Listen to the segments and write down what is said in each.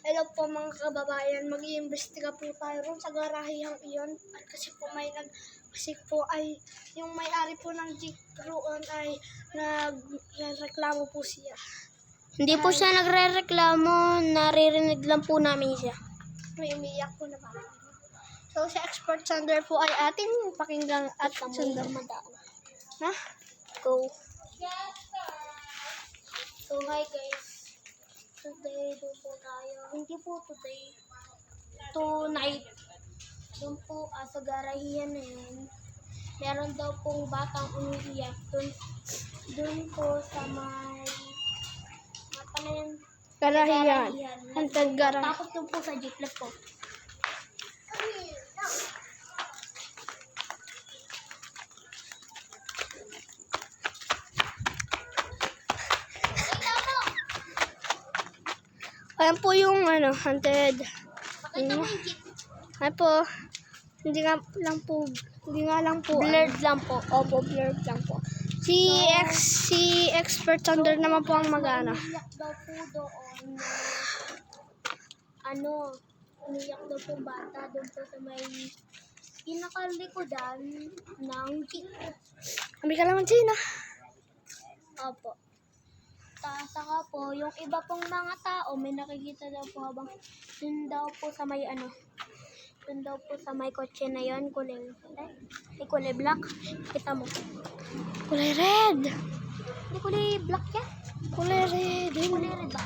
Hello po mga kababayan, mag-iimbestiga po tayo ron sa garahihang iyon. Kasi po yung may-ari po ng jeep roon ay nagreklamo po siya. Hindi po siya nagre-reklamo, naririnig lang po namin siya. May umiyak po na bata. So si Expert Sander po ay ating pakinggang at sundan. Ha? Go. So hi guys. Today doon po tayo. Hindi po today. Tonight. Doon po sa garahihan na yun. Meron daw pong batang umiiyak. Doon po sa may mata na yun. Garahiyan. Haunted garahiyan. Tapos doon po sa jeep left po. Ayan po yung haunted. Pakita mo yung jeep. Ayan po. Hindi nga lang po. Blurred lang po. Opo, blurred lang po. Si Expert Thunder naman po ang mag-ano. Umiyak daw po doon. Umiyak daw po bata doon po sa may pinakalikodan ng jeep. Kami ka naman, Gina. Opo. Saka po, yung iba pong mga tao, may nakikita daw po habang dun daw po sa may dun daw po sa may kotse na yon, kulay black. Kita mo. Kulay red. Hindi kulay black yan. Kulay red. Kulay red ba?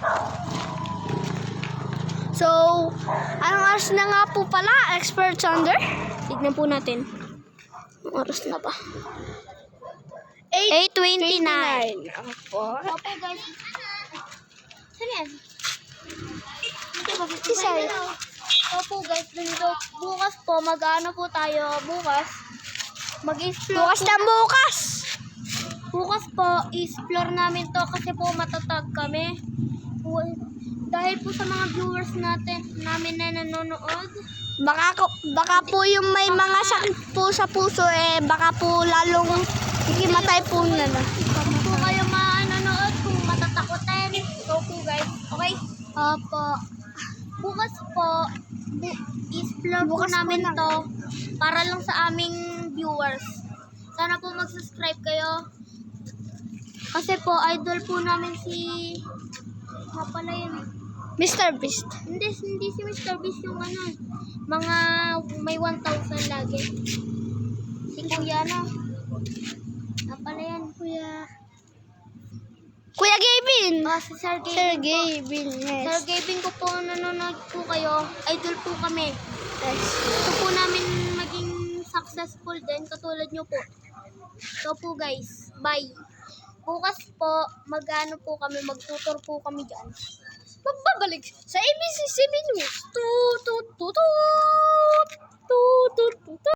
So, anong oras na nga po pala, Expert Thunder? Tignan po natin. Anong oras na ba? 8:29. Opo. Opo guys. Saan yan? Hindi ba? Sisay. Opo guys, dun daw. Bukas po, mag-ano po tayo. Bukas. Mag-explore. Bukas na bukas! Bukas po, explore namin to kasi po matatag kami. Dahil po sa mga viewers namin na nanonood. Baka po yung may mga sakit po sa puso baka po lalong ikimatay po na. Kung po kayo manonood, kung matatakotin. So po guys, okay? Opo. Bukas po, explore po Bukas po namin lang. to para lang sa aming viewers. Sana po mag-subscribe kayo. Kasi po, idol po namin si... Mapala yun. Mr. Beast. Hindi si Mr. Beast yung mga may 1,000 lagi. Si Kuya Napala yan, Kuya. Kuya Gavin! Si Sir Gavin. Sir Po. Gavin, yes. Sir Gavin ko po, nanonood po kayo. Idol po kami. Yes. Gusto po namin maging successful din, katulad nyo po. So po guys, bye. Bukas po, magtutor po kami dyan. Magbabalik sa ABC7 News.